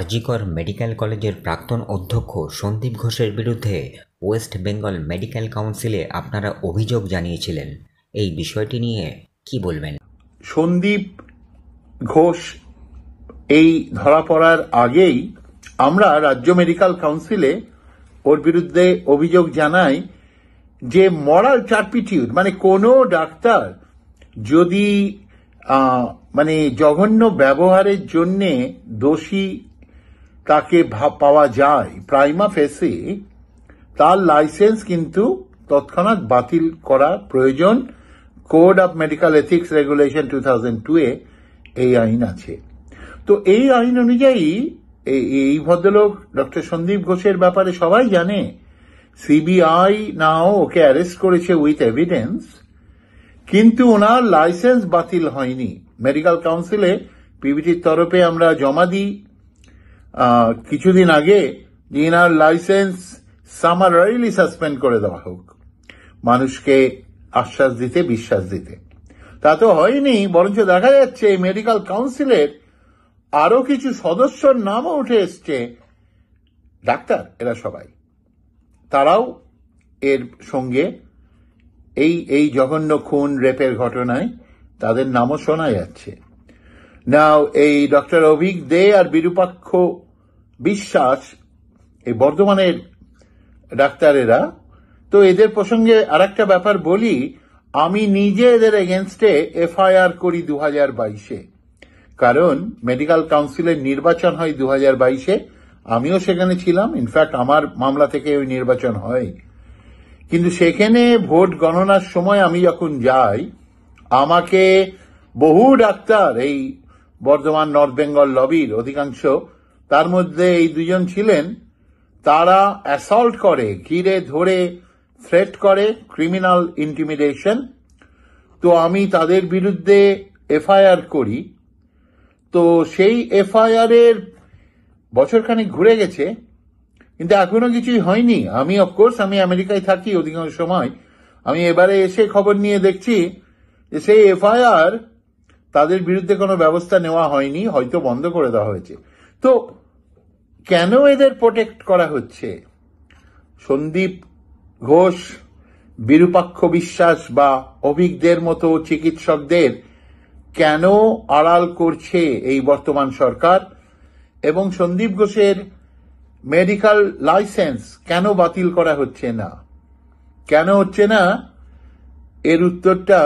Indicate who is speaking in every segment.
Speaker 1: RG Kar medical কলেজের প্রাক্তন অধ্যক্ষ সন্দীপ ঘোষের বিরুদ্ধে ওয়েস্ট বেঙ্গল মেডিকেল কাউন্সিলে আপনারা অভিযোগ জানিয়েছিলেন। এই বিষয়টি নিয়ে কি বলবেন?
Speaker 2: সন্দীপ ঘোষ এই ধরা পড়ার আগেই আমরা রাজ্য মেডিকেল কাউন্সিলে ওর বিরুদ্ধে অভিযোগ জানাই যে মরাল টার্পিটিউড, মানে কোনো ডাক্তার যদি জঘন্য ব্যবহারের জন্য দোষী তাকে পাওয়া যায় প্রাইমা ফেসে, তার লাইসেন্স কিন্তু তৎক্ষণাৎ বাতিল করা প্রয়োজন। Code of medical ethics regulation 2002 এ এই আইন আছে। তো এই আইন অনুযায়ী এই ভদ্রলোক ডক্টর সন্দীপ ঘোষের ব্যাপারে সবাই জানে। সিবিআই নাও ওকে অ্যারেস্ট করেছে উইথ এভিডেন্স, কিন্তু ওনার লাইসেন্স বাতিল হয়নি। মেডিকেল কাউন্সিলে পিবিটির তরফে আমরা জমা দিই কিছুদিন আগে যে এনার লাইসেন্স সামারারিলি সাসপেন্ড করে দেওয়া হোক, মানুষকে আশ্বাস দিতে, বিশ্বাস দিতে। তা তো হয়নি, বরঞ্চ দেখা যাচ্ছে এই মেডিকেল কাউন্সিলের আরো কিছু সদস্যর নামও উঠে এসছে, ডাক্তার এরা সবাই, তারাও এর সঙ্গে এই জঘন্য খুন রেপের ঘটনায় তাদের নামও শোনা যাচ্ছে। নাও এই ডক্টর অভিক দে আর বিরূপাক্ষ বিশ্বাস, এই বর্ধমানের ডাক্তারেরা, তো এদের প্রসঙ্গে আরেকটা ব্যাপার বলি। আমি নিজে এদের এগেনস্টে এফআইআর করি 2022-এ, কারণ মেডিকেল কাউন্সিলের নির্বাচন হয় 2022-এ, আমিও সেখানে ছিলাম। ইনফ্যাক্ট আমার মামলা থেকে ওই নির্বাচন হয়, কিন্তু সেখানে ভোট গণনার সময় আমি যখন যাই, আমাকে বহু ডাক্তার, এই বর্ধমান নর্থ বেঙ্গল লবির অধিকাংশ, তার মধ্যে এই দুজন ছিলেন, তারা অ্যাসল্ট করে, ঘিরে ধরে থ্রেট করে, ক্রিমিনাল ইন্টিমিডেশন। তো আমি তাদের বিরুদ্ধে এফআইআর করি। তো সেই এফআইআর এর বছরখানেক ঘুরে গেছে, কিন্তু এখনো কিছুই হয়নি। আমি অফকোর্স আমি আমেরিকায় থাকি অধিকাংশ সময়, আমি এবারে এসে খবর নিয়ে দেখছি যে সেই এফআইআর তাদের বিরুদ্ধে কোনো ব্যবস্থা নেওয়া হয়নি, হয়তো বন্ধ করে দেওয়া হয়েছে। তো কেন এদের প্রোটেক্ট করা হচ্ছে? সন্দীপ ঘোষ, বিরূপাক্ষ বিশ্বাস বা অভিজ্ঞদের মতো চিকিৎসকদের কেন আড়াল করছে এই বর্তমান সরকার? এবং সন্দীপ ঘোষের মেডিকেল লাইসেন্স কেন বাতিল করা হচ্ছে না? কেন হচ্ছে না, এর উত্তরটা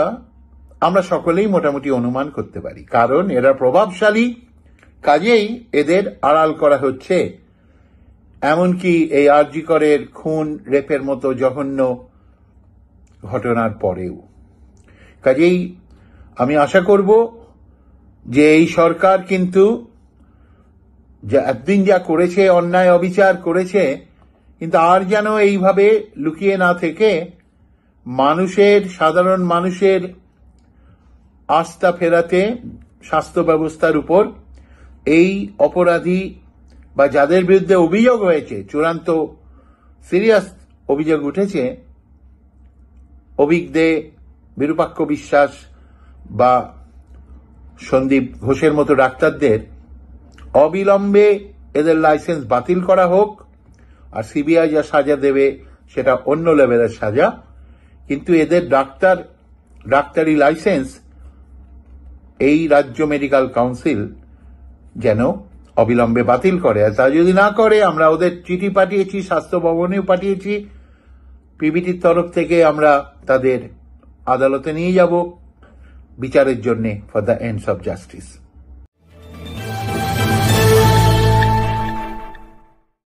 Speaker 2: আমরা সকলেই মোটামুটি অনুমান করতে পারি। কারণ এরা প্রভাবশালী, কাজেই এদের আড়াল করা হচ্ছে। এমনকি এই আরজিকরের খুন রেপের মতো জঘন্য ঘটনার পরেও। কাজেই আমি আশা করব যে এই সরকার কিন্তু এতদিন যা করেছে, অন্যায় অবিচার করেছে, কিন্তু আর যেন এইভাবে লুকিয়ে না থেকে মানুষের, সাধারণ মানুষের আস্থা ফেরাতে স্বাস্থ্য ব্যবস্থার উপর এই অপরাধী বা যাদের বিরুদ্ধে অভিযোগ হয়েছে, চূড়ান্ত সিরিয়াস অভিযোগ উঠেছে, অভিজ্ঞ, বিরূপাক্ষ বিশ্বাস বা সন্দীপ ঘোষের মতো ডাক্তারদের অবিলম্বে এদের লাইসেন্স বাতিল করা হোক। আর সিবিআই যা সাজা দেবে সেটা অন্য লেভেলের সাজা, কিন্তু এদের ডাক্তারি লাইসেন্স এই রাজ্য মেডিকেল কাউন্সিল যেন অবিলম্বে বাতিল করে। আর তা যদি না করে, আমরা ওদের চিঠি পাঠিয়েছি, স্বাস্থ্য ভবনেও পাঠিয়েছি, পিবিটির তরফ থেকে আমরা তাদের আদালতে নিয়ে যাব বিচারের জন্য, for the ends of justice.